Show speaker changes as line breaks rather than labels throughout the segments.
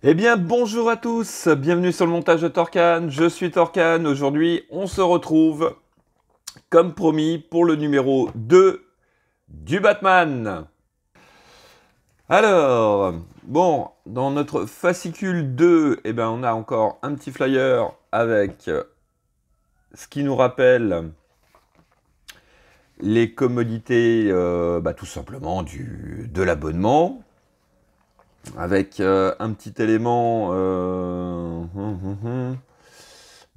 Eh bien, bonjour à tous, bienvenue sur le montage de Torcan, je suis Torcan, aujourd'hui on se retrouve, comme promis, pour le numéro 2 du Batman. Alors, bon, dans notre fascicule 2, eh ben, on a encore un petit flyer avec ce qui nous rappelle les commodités, tout simplement, de l'abonnement. Avec un petit élément.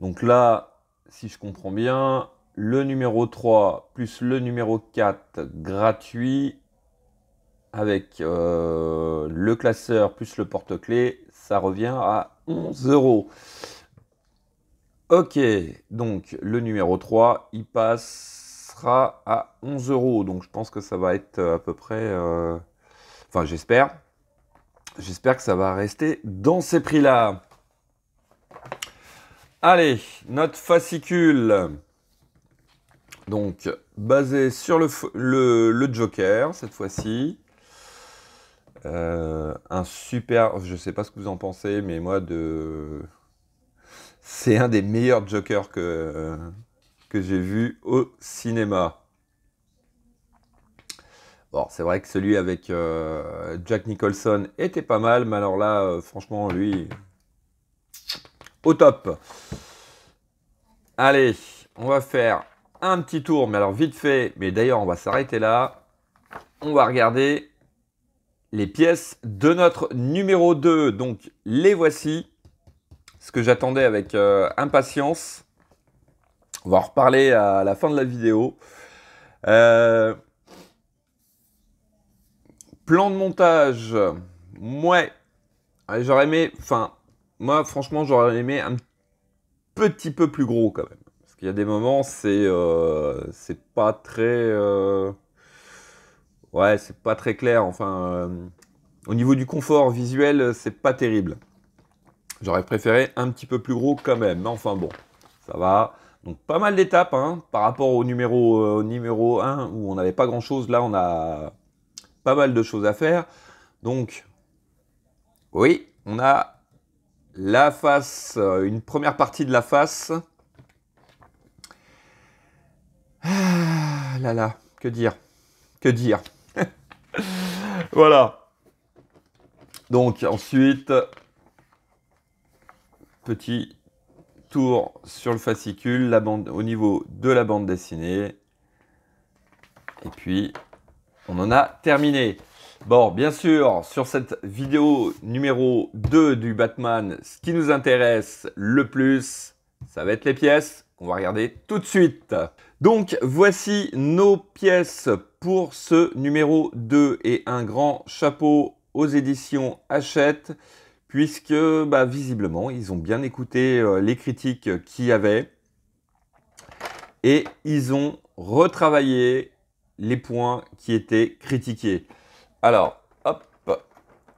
Donc là, si je comprends bien, le numéro 3 plus le numéro 4 gratuit avec le classeur plus le porte-clés, ça revient à 11 €. Ok, donc le numéro 3, il passera à 11 €. Donc je pense que ça va être à peu près. Enfin, j'espère. J'espère que ça va rester dans ces prix-là. Allez, notre fascicule. Donc, basé sur le Joker, cette fois-ci. Un super... Je ne sais pas ce que vous en pensez, mais moi, c'est un des meilleurs Jokers que j'ai vu au cinéma. Bon, c'est vrai que celui avec Jack Nicholson était pas mal, mais alors là, franchement, lui, au top. Allez, on va faire un petit tour, mais alors vite fait, mais d'ailleurs on va s'arrêter là. On va regarder les pièces de notre numéro 2. Donc les voici, ce que j'attendais avec impatience. On va en reparler à la fin de la vidéo. Plan de montage, ouais, j'aurais aimé, enfin, moi franchement j'aurais aimé un petit peu plus gros quand même. Parce qu'il y a des moments, c'est pas très... ouais, c'est pas très clair. Enfin, au niveau du confort visuel, c'est pas terrible. J'aurais préféré un petit peu plus gros quand même. Mais enfin bon, ça va. Donc pas mal d'étapes hein, par rapport au numéro 1 où on n'avait pas grand chose. Là, on a pas mal de choses à faire. Donc, oui, on a la face, une première partie de la face. Ah là là, que dire? Que dire? Voilà. Donc ensuite, petit tour sur le fascicule, la bande, au niveau de la bande dessinée. Et puis, on en a terminé. Bon, bien sûr, sur cette vidéo numéro 2 du Batman, ce qui nous intéresse le plus, ça va être les pièces qu'on va regarder tout de suite. Donc, voici nos pièces pour ce numéro 2 et un grand chapeau aux éditions Hachette, puisque visiblement, ils ont bien écouté les critiques qu'il y avait et ils ont retravaillé les points qui étaient critiqués. Alors, hop,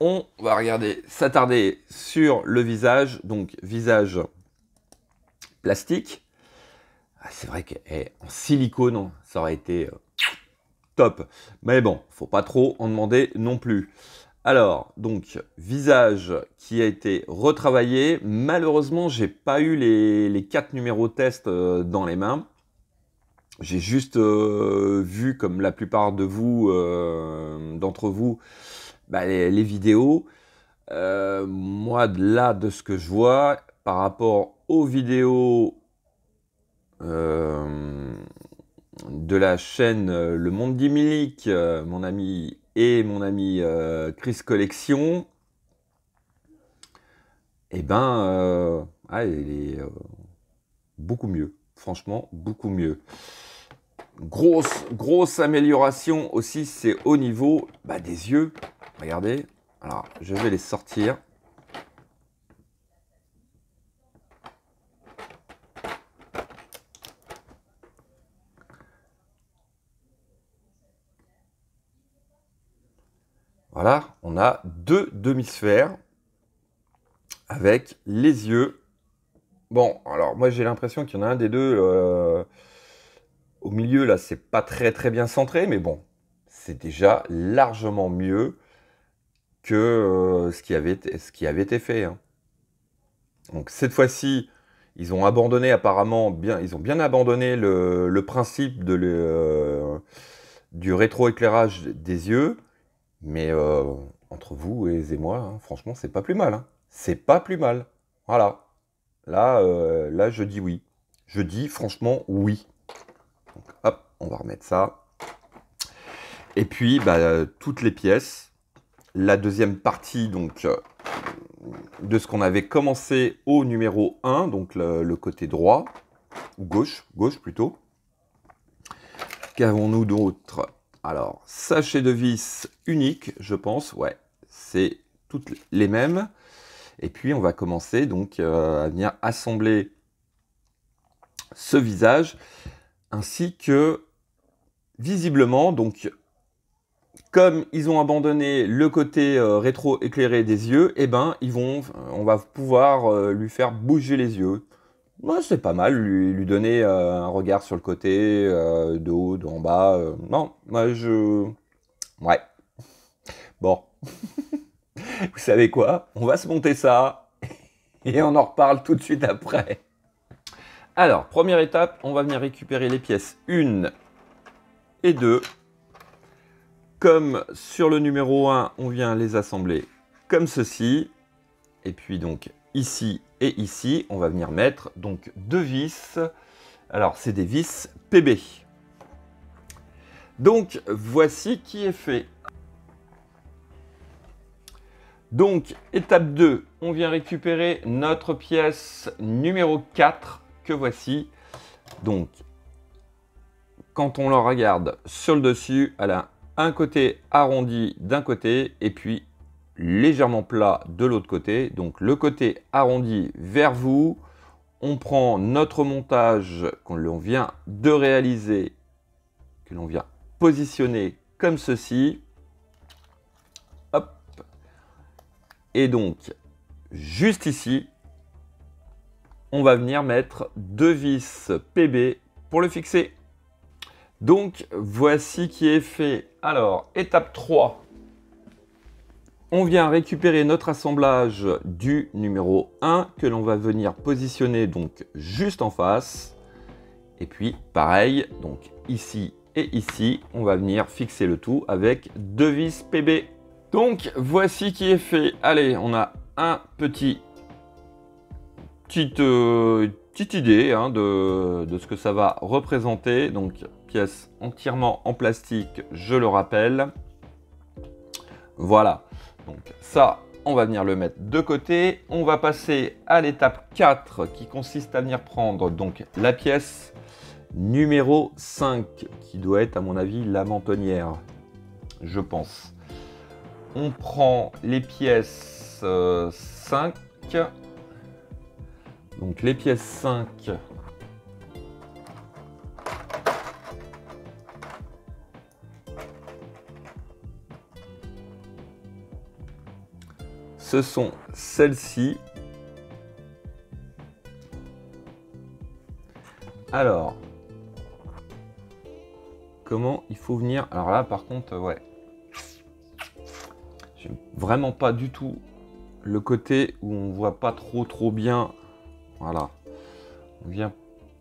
on va regarder, s'attarder sur le visage, donc visage plastique. Ah, c'est vrai qu'en silicone, ça aurait été top. Mais bon, faut pas trop en demander non plus. Alors, donc, visage qui a été retravaillé. Malheureusement, j'ai pas eu les 4 numéros test dans les mains. J'ai juste vu, comme la plupart de vous, d'entre vous, les vidéos. Moi, là, de ce que je vois, par rapport aux vidéos de la chaîne Le Monde d'Imilic, mon ami et mon ami Chris Collection, eh ben, il est beaucoup mieux. Franchement, beaucoup mieux. Grosse amélioration aussi, c'est au niveau des yeux. Regardez. Alors, je vais les sortir. Voilà, on a 2 demi-sphères avec les yeux. Bon, alors moi j'ai l'impression qu'il y en a un des deux au milieu, là, c'est pas très bien centré, mais bon, c'est déjà largement mieux. que ce qui avait été fait, hein. Donc cette fois-ci, ils ont abandonné apparemment, ils ont bien abandonné le principe du rétroéclairage des yeux. Mais entre vous et moi, hein, franchement, c'est pas plus mal, hein. C'est pas plus mal. Voilà. Là, je dis oui. Je dis franchement oui. Donc, hop, on va remettre ça. Et puis, bah, toutes les pièces. La deuxième partie, donc, de ce qu'on avait commencé au numéro 1, donc le côté droit, ou gauche plutôt. Qu'avons-nous d'autre? Alors, sachet de vis unique, je pense, ouais, c'est toutes les mêmes. Et puis, on va commencer donc à venir assembler ce visage, ainsi que, visiblement, donc, comme ils ont abandonné le côté rétro-éclairé des yeux, eh ben, on va pouvoir lui faire bouger les yeux. Ouais, c'est pas mal, lui donner un regard sur le côté, de haut, de en bas. Non, moi Ouais. Bon. Vous savez quoi? On va se monter ça et on en reparle tout de suite après. Alors, première étape, on va venir récupérer les pièces 1 et 2. Comme sur le numéro 1, on vient les assembler comme ceci. Et puis donc ici et ici, on va venir mettre donc 2 vis. Alors, c'est des vis PB. Donc, voici qui est fait. Donc, étape 2, on vient récupérer notre pièce numéro 4 que voici. Donc, quand on la regarde sur le dessus, elle a un côté arrondi d'un côté et puis légèrement plat de l'autre côté. Donc, le côté arrondi vers vous. On prend notre montage qu'on vient de réaliser, que l'on vient positionner comme ceci. Hop. Et donc, juste ici, on va venir mettre 2 vis PB pour le fixer. Donc, voici qui est fait. Alors, étape 3. On vient récupérer notre assemblage du numéro 1 que l'on va venir positionner donc juste en face. Et puis, pareil, donc ici et ici, on va venir fixer le tout avec 2 vis PB. Donc, voici qui est fait. Allez, on a petite idée hein, de ce que ça va représenter. Donc, pièce entièrement en plastique, je le rappelle. Voilà. Donc, ça, on va venir le mettre de côté. On va passer à l'étape 4 qui consiste à venir prendre donc la pièce numéro 5 qui doit être, à mon avis, la mentonnière, je pense. On prend les pièces 5. Donc les pièces 5. Ce sont celles-ci. Alors, comment il faut venir? Alors là, par contre, ouais. J'aime vraiment pas du tout le côté où on voit pas trop bien. Voilà. On vient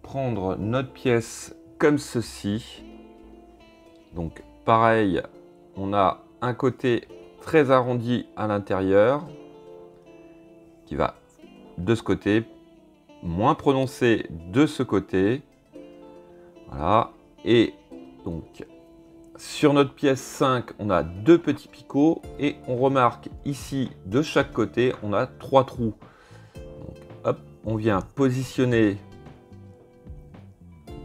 prendre notre pièce comme ceci. Donc pareil, on a un côté très arrondi à l'intérieur qui va de ce côté, moins prononcé de ce côté. Voilà. Et donc sur notre pièce 5, on a 2 petits picots et on remarque ici de chaque côté, on a 3 trous. Donc, hop, on vient positionner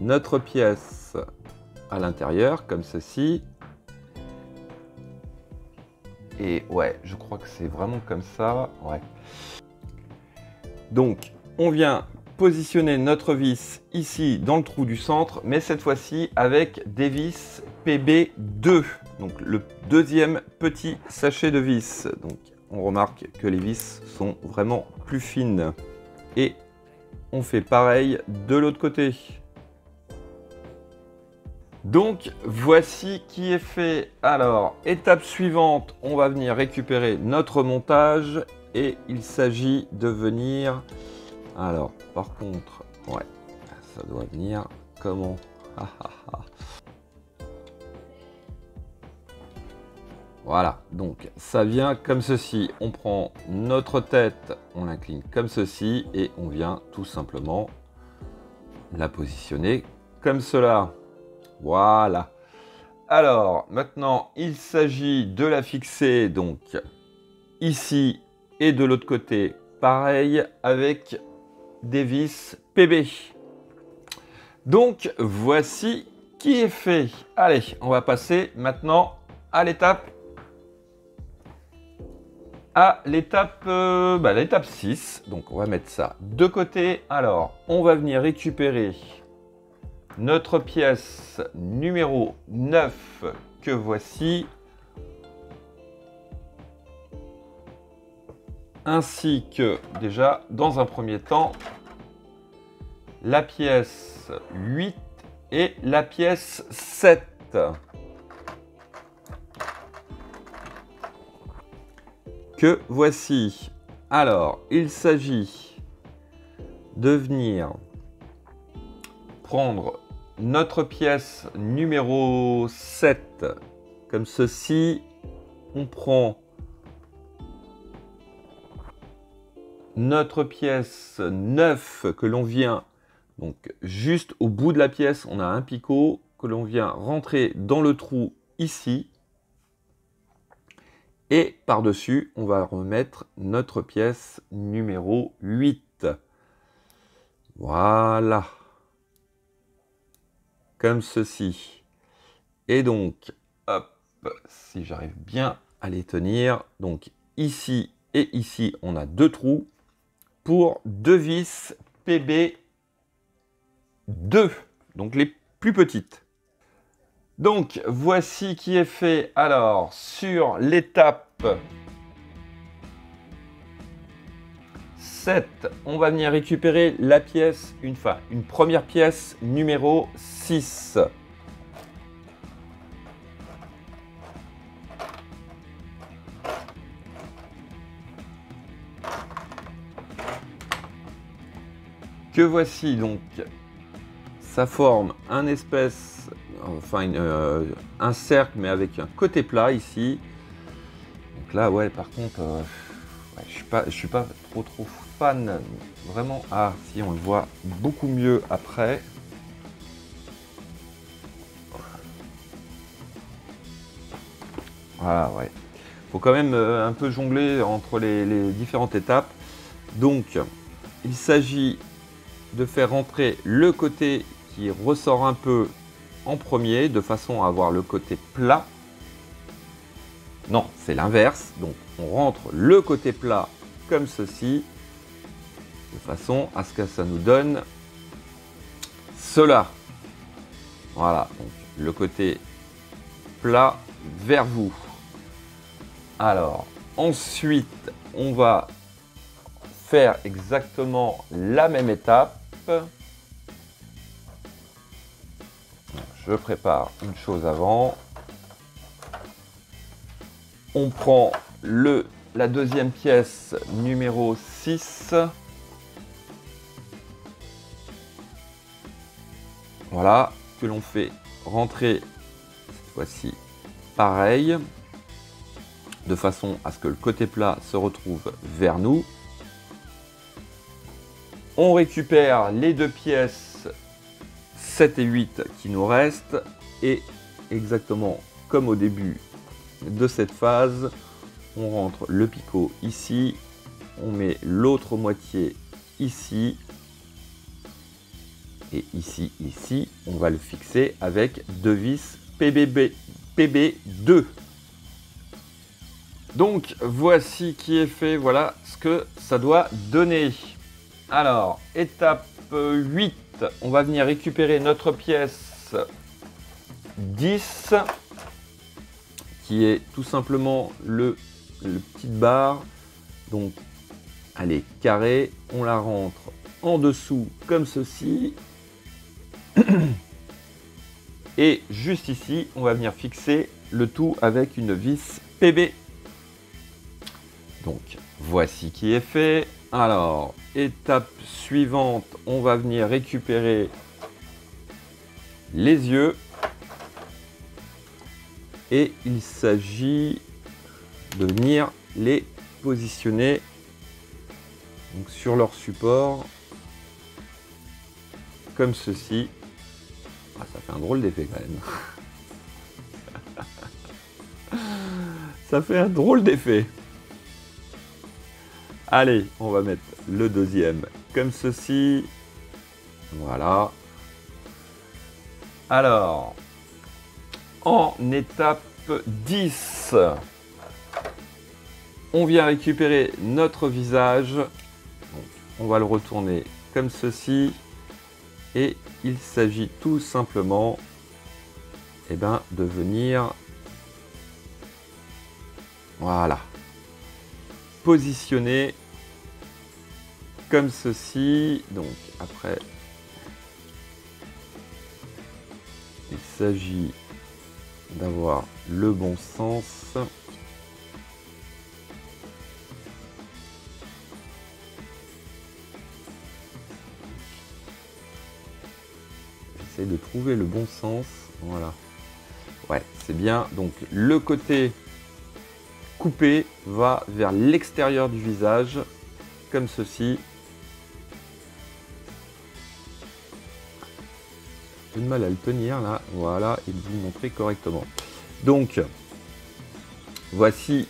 notre pièce à l'intérieur comme ceci. Et ouais, je crois que c'est vraiment comme ça. Ouais. Donc, on vient positionner notre vis ici dans le trou du centre, mais cette fois-ci avec des vis PB2, donc le deuxième petit sachet de vis. Donc on remarque que les vis sont vraiment plus fines. Et on fait pareil de l'autre côté. Donc, voici qui est fait. Alors, étape suivante, on va venir récupérer notre montage et il s'agit de venir... Alors, par contre, ouais, ça doit venir comment? Voilà, donc ça vient comme ceci. On prend notre tête, on l'incline comme ceci et on vient tout simplement la positionner comme cela. Voilà. Alors, maintenant, il s'agit de la fixer donc ici et de l'autre côté, pareil, avec des vis PB. Donc, voici qui est fait. Allez, on va passer maintenant à l'étape l'étape 6. Donc, on va mettre ça de côté. Alors, on va venir récupérer notre pièce numéro 9 que voici, ainsi que déjà dans un premier temps la pièce 8 et la pièce 7. Que voici. Alors, il s'agit de venir prendre notre pièce numéro 7 comme ceci. On prend notre pièce 9 que l'on vient, donc juste au bout de la pièce, on a un picot que l'on vient rentrer dans le trou ici. Et par-dessus, on va remettre notre pièce numéro 8. Voilà. Comme ceci. Et donc, hop, si j'arrive bien à les tenir. Donc ici et ici, on a deux trous pour deux vis PB2. Donc les plus petites. Donc, voici qui est fait. Alors, sur l'étape 7, on va venir récupérer la pièce, une première pièce numéro 6. Que voici donc. Ça forme un espèce, enfin un cercle, mais avec un côté plat ici. Donc là, ouais, par contre, ouais, je suis pas trop fan, vraiment. Ah, si, on le voit beaucoup mieux après. Voilà, ouais. Faut quand même un peu jongler entre les différentes étapes. Donc, il s'agit de faire rentrer le côté qui ressort un peu en premier, de façon à avoir le côté plat. Non, c'est l'inverse. Donc, on rentre le côté plat comme ceci, de façon à ce que ça nous donne cela. Voilà, donc le côté plat vers vous. Alors, ensuite, on va faire exactement la même étape. Je prépare une chose avant. On prend la deuxième pièce numéro 6. Voilà, que l'on fait rentrer cette fois-ci pareil, de façon à ce que le côté plat se retrouve vers nous. On récupère les deux pièces 7 et 8 qui nous restent et exactement comme au début de cette phase, on rentre le picot ici, on met l'autre moitié ici et ici, on va le fixer avec deux vis PB2. Donc voici qui est fait, voilà ce que ça doit donner. Alors, étape 8, on va venir récupérer notre pièce 10, qui est tout simplement le petite barre. Donc, elle est carrée, on la rentre en dessous comme ceci. Et juste ici, on va venir fixer le tout avec une vis PB. Donc, voici qui est fait. Alors, étape suivante, on va venir récupérer les yeux. Et il s'agit de venir les positionner donc, sur leur support, comme ceci. Ah, ça fait un drôle d'effet quand même. Ça fait un drôle d'effet. Allez, on va mettre le deuxième comme ceci. Voilà. Alors, en étape 10, on vient récupérer notre visage. Donc, on va le retourner comme ceci. Et il s'agit tout simplement de venir voilà, positionner comme ceci. Donc après, il s'agit d'avoir le bon sens. J'essaie de trouver le bon sens. Voilà. Ouais, c'est bien. Donc le côté coupé va vers l'extérieur du visage, comme ceci. J'ai de mal à le tenir là. Voilà, et de vous montrer correctement. Donc, voici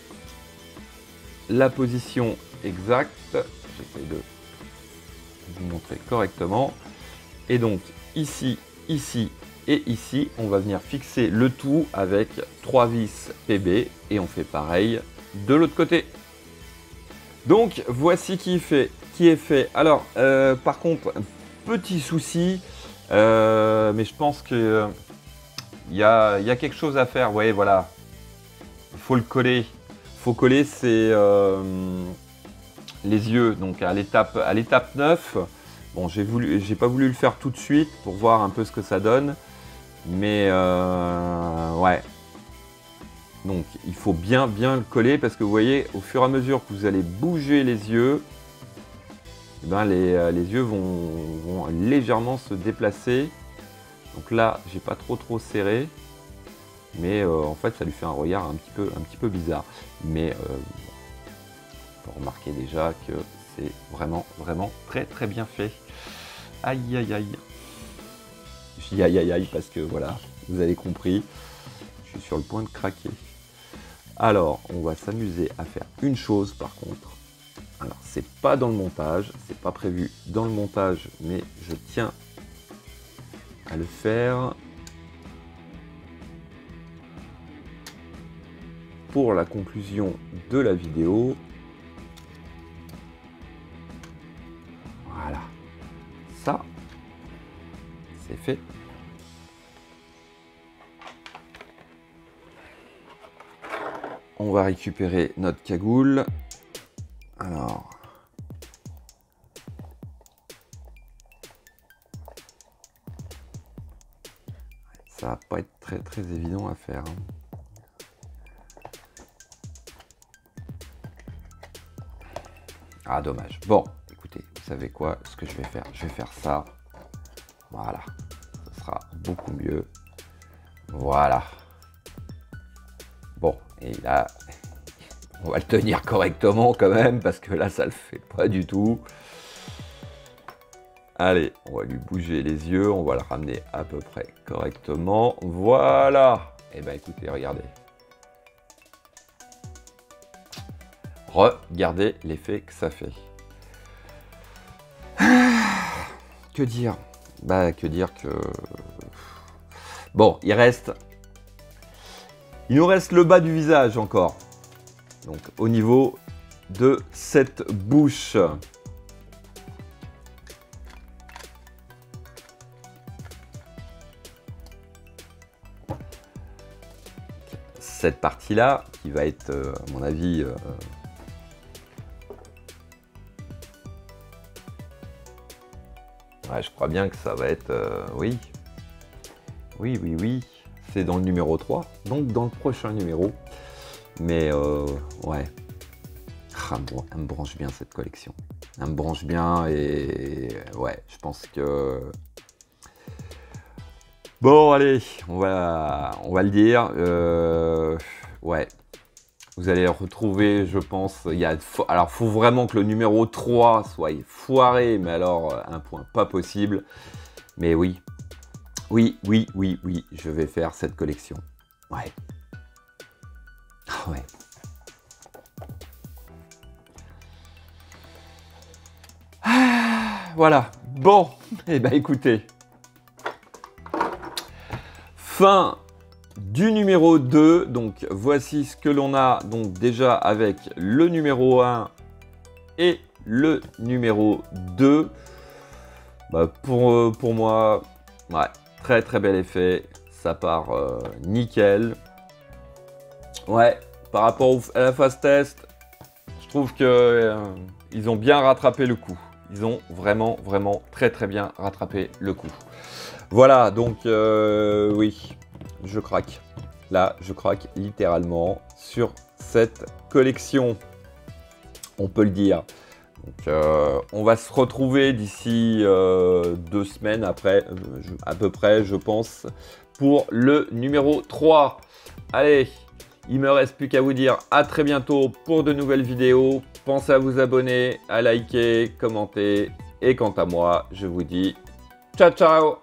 la position exacte. J'essaie de vous montrer correctement. Et donc, ici, ici et ici, on va venir fixer le tout avec 3 vis PB et on fait pareil de l'autre côté. Donc, voici qui est fait. Alors, par contre, petit souci, mais je pense que il y a quelque chose à faire. Ouais, voilà. Il faut le coller. Il faut coller les yeux. Donc à l'étape 9. Bon, j'ai pas voulu le faire tout de suite pour voir un peu ce que ça donne. Mais ouais. Donc il faut bien le coller parce que vous voyez, au fur et à mesure que vous allez bouger les yeux, les yeux vont légèrement se déplacer. Donc là, j'ai pas trop serré, mais en fait, ça lui fait un regard un petit peu bizarre. Mais on peut remarquer déjà que c'est vraiment très bien fait. Aïe aïe aïe. Je dis aïe aïe aïe parce que voilà, vous avez compris, je suis sur le point de craquer. Alors, on va s'amuser à faire une chose par contre. Alors, c'est pas dans le montage, c'est pas prévu dans le montage, mais je tiens à le faire pour la conclusion de la vidéo. Voilà, ça, c'est fait. On va récupérer notre cagoule. Alors, ça va pas être très évident à faire. Ah, dommage. Bon, écoutez, vous savez quoi? Ce que je vais faire ça. Voilà, ce sera beaucoup mieux. Voilà. Bon, et là, on va le tenir correctement quand même, parce que là, ça le fait pas du tout. Allez, on va lui bouger les yeux, on va le ramener à peu près correctement. Voilà. Et ben écoutez, regardez. Regardez l'effet que ça fait. Que dire? Bah, que dire que... Bon, il nous reste le bas du visage encore. Donc, au niveau de cette bouche. Cette partie-là, qui va être, à mon avis... ouais, je crois bien que ça va être... oui. Oui, oui, oui. C'est dans le numéro 3, donc dans le prochain numéro. Mais ouais. Ah, elle me branche bien cette collection. Elle me branche bien et ouais, je pense que... Bon, allez, on va le dire. Ouais, vous allez retrouver, je pense, alors faut vraiment que le numéro 3 soit foiré, mais alors un point pas possible. Mais oui, oui, oui, oui, oui, je vais faire cette collection. Ouais. Ouais. Voilà, bon, et ben écoutez, fin du numéro 2, donc voici ce que l'on a donc déjà avec le numéro 1 et le numéro 2. Bah, pour moi, ouais, très très bel effet, ça part nickel. Ouais, par rapport à la phase test, je trouve que ils ont bien rattrapé le coup. Ils ont vraiment, vraiment très très bien rattrapé le coup. Voilà, donc oui, je craque. Là, je craque littéralement sur cette collection. On peut le dire. Donc, on va se retrouver d'ici 2 semaines après, à peu près, je pense, pour le numéro 3. Allez, il me reste plus qu'à vous dire à très bientôt pour de nouvelles vidéos. Pensez à vous abonner, à liker, commenter. Et quant à moi, je vous dis ciao, ciao!